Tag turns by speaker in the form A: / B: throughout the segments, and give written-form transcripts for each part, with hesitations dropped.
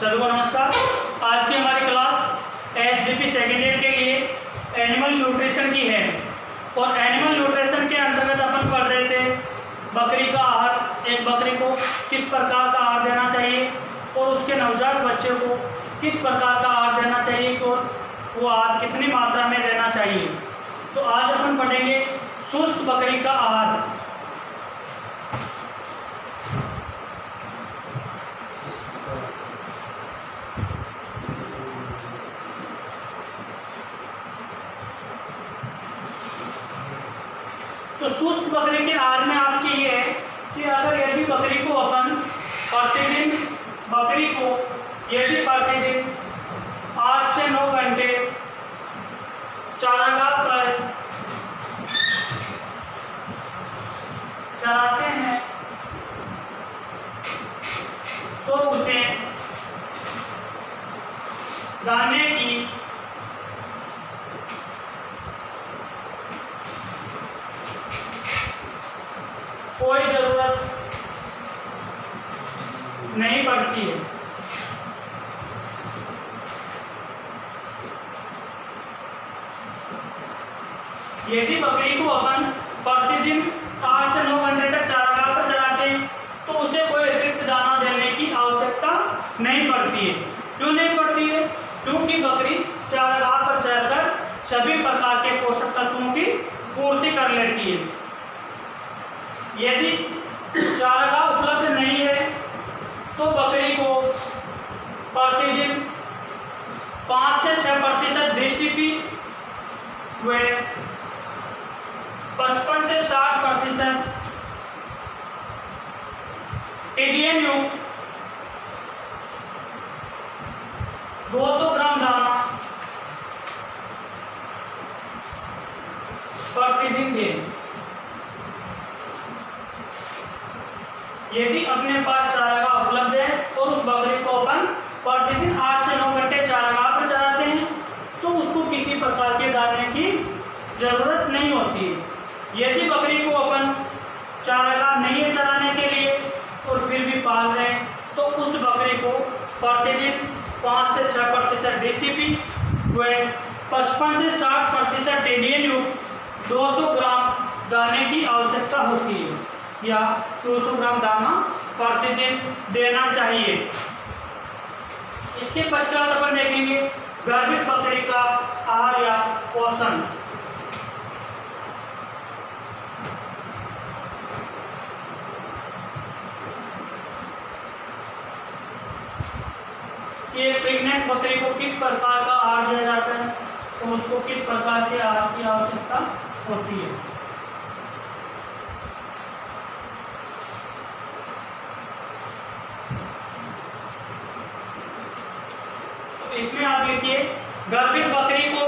A: सभी को नमस्कार। आज की हमारी क्लास एचडीपी सेकेंड ईयर के लिए एनिमल न्यूट्रिशन की है और एनिमल न्यूट्रिशन के अंतर्गत अपन पढ़ रहे थे बकरी का आहार। एक बकरी को किस प्रकार का आहार देना चाहिए और उसके नवजात बच्चे को किस प्रकार का आहार देना चाहिए और वो आहार कितनी मात्रा में देना चाहिए। तो आज अपन पढ़ेंगे शुष्क बकरी का आहार। तो शुष्क बकरी के आहार में आपके ये है कि अगर यदि बकरी को अपन प्रतिदिन 8 से 9 घंटे चारागाह पर चराते हैं तो उसे दाने की कोई जरूरत नहीं पड़ती है। यदि बकरी को अपन प्रतिदिन 8 से 9 घंटे तक चारागाह पर चलाते हैं तो उसे कोई अतिरिक्त दाना देने की आवश्यकता नहीं पड़ती है। क्यों नहीं पड़ती है? क्योंकि बकरी चारागाह पर चलकर सभी प्रकार के पोषक तत्वों की पूर्ति कर लेती है। यदि चारागाह उपलब्ध नहीं है तो बकरी को प्रतिदिन 5 से 6% DCP व 55 से 60% TDN युक्त 200 ग्राम दाना प्रतिदिन दें। यदि अपने पास चारागाह उपलब्ध है और उस बकरी को अपन प्रतिदिन 8 से 9 घंटे चारागाह पर चराते हैं तो उसको किसी प्रकार के दाने की जरूरत नहीं होती है। यदि बकरी को अपन चारागाह नहीं है चराने के लिए और फिर भी पाल रहे हैं तो उस बकरी को प्रतिदिन 5 से 6% DCP व 55 से 60% TDN युक्त 200 ग्राम दाने की आवश्यकता होती है या 200 ग्राम दाना प्रतिदिन देना चाहिए। इसके पश्चात अपन देखेंगे गर्भित बकरी का आहार या पोषण। ये प्रेग्नेंट बकरी को किस प्रकार का आहार दिया जाता है तो उसको किस प्रकार के आहार की आवश्यकता होती है। इसमें आप लिखिए गर्भित बकरी को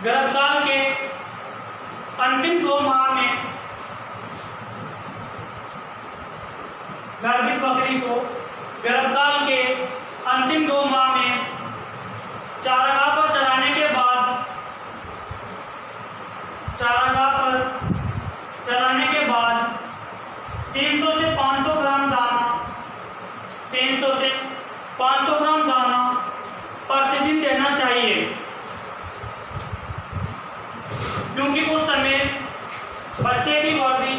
A: गर्भकाल के अंतिम 2 माह में गर्भित बकरी को गर्भकाल के अंतिम 2 माह में चारागाह पर चराने के बाद 300 से 500 ग्राम दाना 300 से 500 ग्राम दाना प्रतिदिन देना चाहिए। क्योंकि उस समय बच्चे की वृद्धि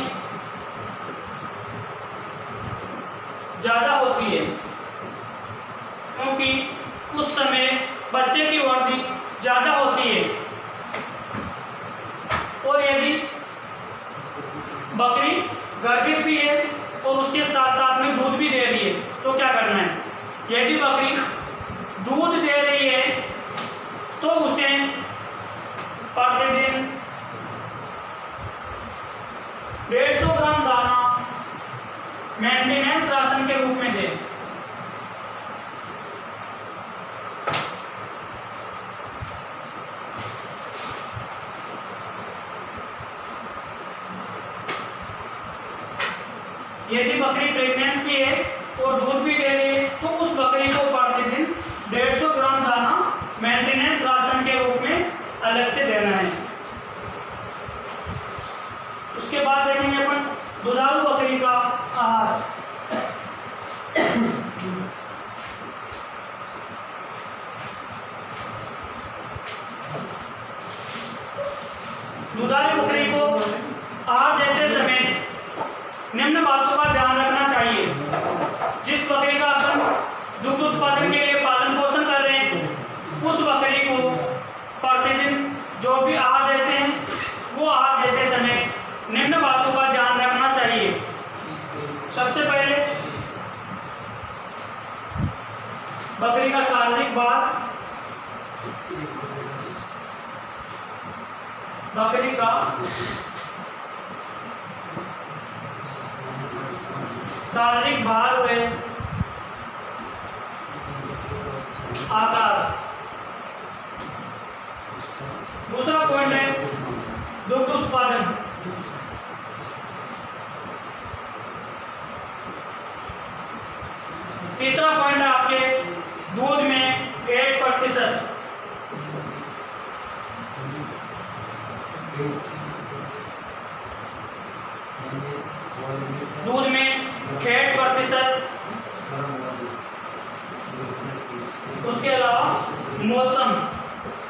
A: ज़्यादा होती है और यदि बकरी गर्भित भी है और उसके साथ साथ में दूध भी दे रही है तो क्या करना है। यदि बकरी दूध दे रही है तो उसे प्रतिदिन 150 ग्राम दाना मेंटेनेंस राशन के रूप में दें। यदि बकरी प्रेग्नेंट भी है और दूध भी दे रही है तो उस बकरी को प्रतिदिन 150 ग्राम दाना मेंटेनेंस राशन के रूप में अलग से देना है। उसके बाद देखेंगे अपन दुधारू बकरी का आहार। बकरी का शारीरिक भार, बकरी का शारीरिक भार व आकार। दूसरा पॉइंट है दुग्ध उत्पादन। तीसरा पॉइंट है आपके दूध में 8%, दूध में 8%। उसके अलावा मौसम,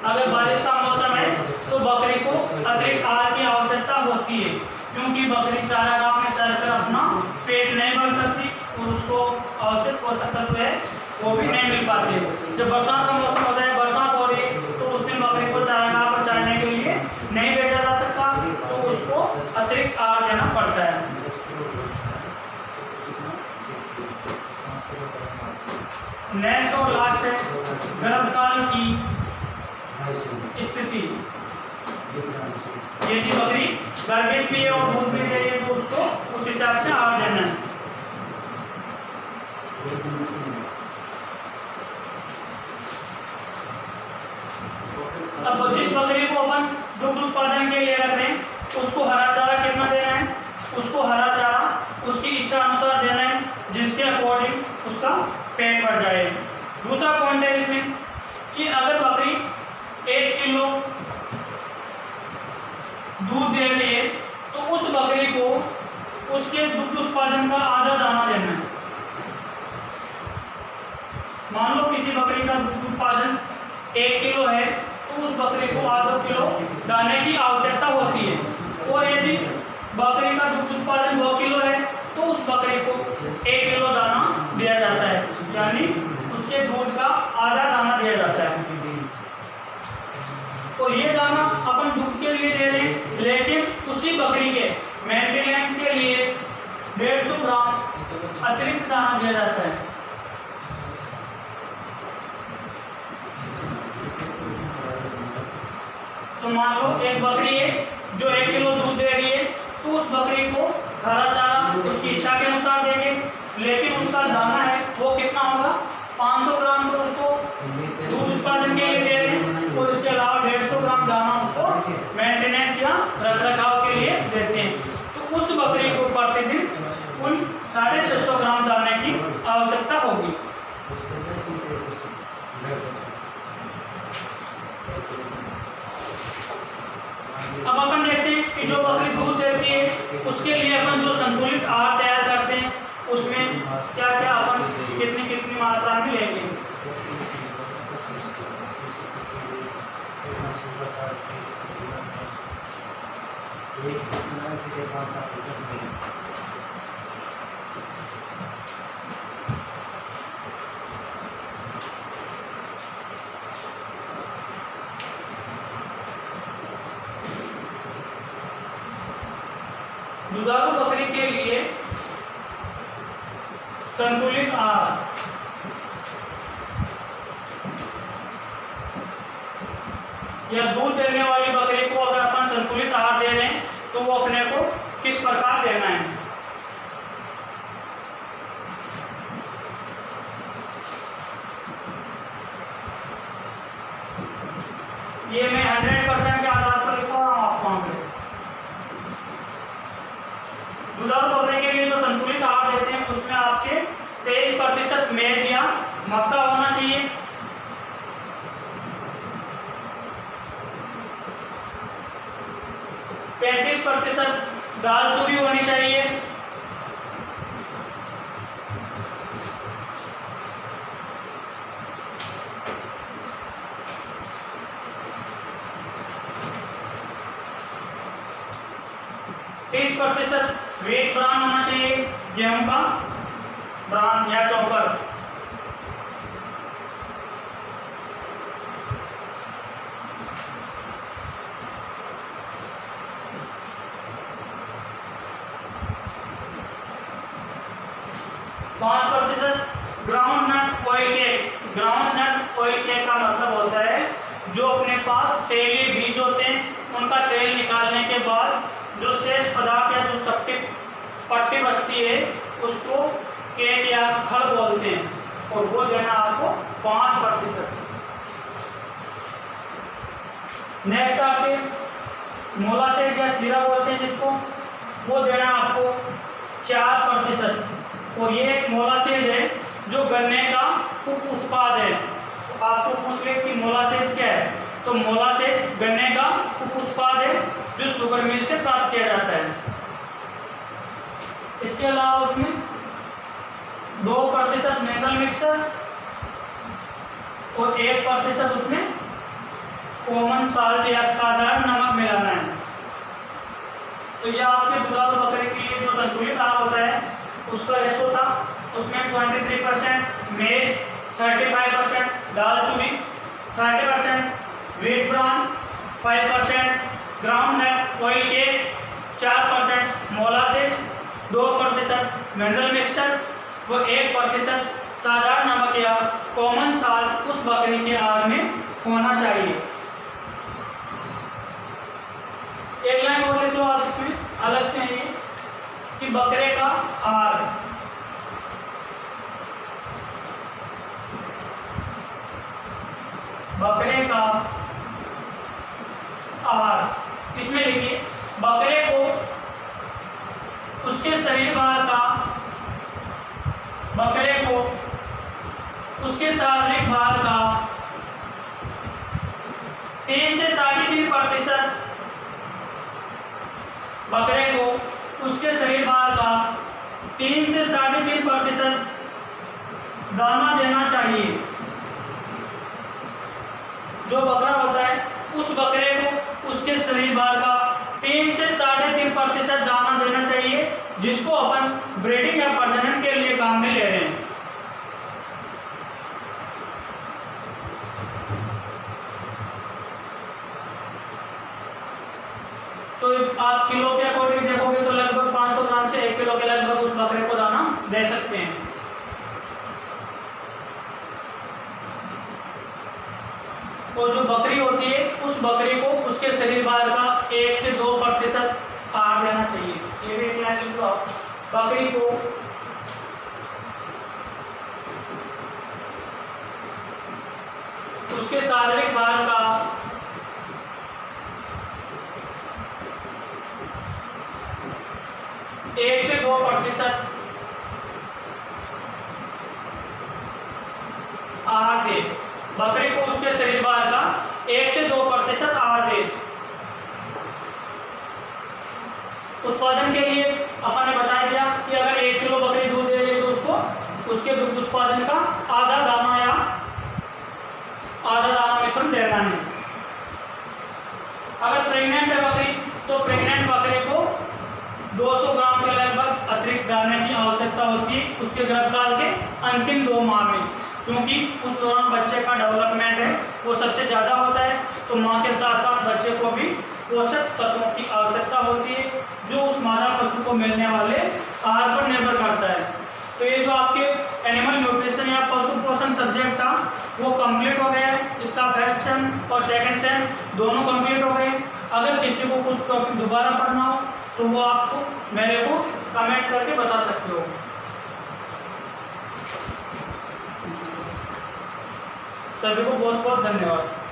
A: अगर बारिश का मौसम है तो बकरी को अतिरिक्त आहार की आवश्यकता होती है, क्योंकि बकरी चारागाह में चरकर अपना पेट नहीं भर सकती और उसको आवश्यक पोषक तत्व है वो भी नहीं मिल पाते। जब बरसात का मौसम होता है, बरसात हो रही है, तो उसमें बकरी को चारागाह पर चरने के लिए नहीं भेजा जा सकता, तो उसको अतिरिक्त आहार देना पड़ता है। नेक्स्ट और लास्ट है गर्भकाल की स्थिति। यदि बकरी गर्भित भी है और दूध भी दे रही है तो उसको उस हिसाब से आहार देना है। अब जिस बकरी को अपन दुग्ध उत्पादन के लिए रख रहे हैं उसको हरा चारा कितना देना है, उसको हरा चारा उसकी इच्छा अनुसार देना है, जिसके अकॉर्डिंग उसका पेट भर जाए। दूसरा पॉइंट है इसमें कि अगर बकरी 1 किलो दूध दे रही है तो उस बकरी को उसके दुग्ध उत्पादन का आधा दाना देना है। मान लो किसी बकरी का दुग्ध उत्पादन 1 किलो है तो उस बकरी को आधा किलो दाने की आवश्यकता होती है, और यदि बकरी का दुग्ध उत्पादन 2 किलो है तो उस बकरी को 1 किलो दाना दिया जाता है, यानी उसके दूध का आधा दाना दिया जाता है। और ये दाना अपन दूध के लिए दे रहे हैं, लेकिन उसी बकरी के मेंटेनेंस के लिए 150 ग्राम अतिरिक्त दाना दिया जाता है। तो मान लो एक बकरी है जो 1 किलो दूध दे रही है, तो उस बकरी को हरा चारा उसकी इच्छा के अनुसार देंगे, लेकिन उसका दाना है वो कितना होगा, 500 ग्राम तो उसको दूध उत्पादन के लिए दे रहे हैं, और इसके अलावा 150 ग्राम दाना उसको मेंटेनेंस या रखरखाव के लिए देते हैं। तो उस बकरी को प्रतिदिन कुल 650 ग्राम दाने की आवश्यकता होगी। अब अपन देखते हैं कि जो बकरी दूध देती है उसके लिए अपन जो संतुलित आहार तैयार करते हैं उसमें क्या क्या अपन कितनी कितनी मात्रा में लेंगे। दुधारू बकरी के लिए संतुलित आहार, या दूध देने वाली बकरी को अगर अपन संतुलित आहार दे रहे हैं तो वो अपने को किस प्रकार देना है। ये मैं 100% के आधार पर लिखा हूँ आपको। दुधारू बकरी के लिए जो संतुलित आहार देते हैं उसमें आपके 23% मेज या मक्का होना चाहिए, 35% दाल चूरी होनी चाहिए, 30% व्हीट ब्रान होना चाहिए, गेहूं का ब्रान या चॉपर, 5% groundnut oil cake, groundnut oil cake का मतलब होता है जो अपने पास तेलीय बीज होते हैं उनका तेल निकालने के बाद जो शेष पदार्थ या जो पट्टी बचती है उसको केक या खड़ बोलते हैं और वो देना आपको 5%। नेक्स्ट आपके मोलासेज या सीरा बोलते हैं जिसको, वो देना आपको 4%। और ये एक मोलासेज है जो गन्ने का उप उत्पाद है। आपको पूछ ले कि मोलासेज क्या है, तो मोलासेज गन्ने का उप उत्पाद है जो शुगर मिल से प्राप्त किया जाता है। इसके अलावा उसमें 2% मिनरल मिक्सर और 1% उसमें कॉमन साल्ट या साधारण नमक मिलाना है। तो यह आपके दुधारू बकरे के लिए जो संतुलित आहार होता है उसका रेशो था। उसमें 23% मेज, 35% दाल चूरी, 30% wheat bran, 5% groundnut oil cake, 4% molasses, 2% mineral mixer व 1% साधारण नमक या कॉमन साल्ट उस बकरी के आहार में होना चाहिए। एक लाइन और लिख लो आप इसमें अलग से है कि बकरे का आहार। बकरे का आहार इसमें लिखिए बकरे को उसके शरीर भार का, बकरे को उसके शारीरिक भार का 3 से 3.5%, बकरे को उसके शरीर भार का 3 से 3.5% दाना देना चाहिए। जो बकरा होता है उस बकरे को उसके शरीर भार का 3 से 3.5% दाना देना चाहिए जिसको अपन ब्रीडिंग या प्रजनन के लिए काम में ले रहे हैं। तो आप किलो के अकॉर्डिंग देखोगे तो लगभग 500 ग्राम से 1 किलो के लगभग उस बकरे को दाना दे सकते हैं। और जो बकरी होती है उस बकरी को उसके शरीर भार का 1 से 2% आहार देना चाहिए। ये भी एक लाइन लिख लो आप। बकरी को उसके शारीरिक भार का 1 से 2% आहार दे। बकरी को उसके शरीर भार का 1 से 2% आहार दे। उत्पादन के लिए अपन ने बता दिया कि अगर 1 किलो बकरी दूध दे रही है तो उसको उसके दुग्ध उत्पादन का आधा दाना मिश्रण देना है। अगर प्रेग्नेंट है बकरी तो प्रेग्नेंट बकरी को 200 ग्राम के लगभग अतिरिक्त दाने की आवश्यकता होती है उसके गर्भकाल के अंतिम 2 माह में, क्योंकि उस दौरान बच्चे का डेवलपमेंट है वो सबसे ज़्यादा होता है। तो माँ के साथ साथ बच्चे को भी पोषक तत्वों की आवश्यकता होती है जो उस मादा पशु को मिलने वाले आहार पर निर्भर करता है। तो ये जो आपके एनिमल न्यूट्रिशन या पशु पोषण सब्जेक्ट था वो कंप्लीट हो गया है। इसका फर्स्ट सेम और सेकंड सेम दोनों कंप्लीट हो गए। अगर किसी को कुछ टॉपिक दोबारा पढ़ना हो तो वो आपको मेरे को कमेंट करके बता सकते हो। सभी को बहुत बहुत धन्यवाद।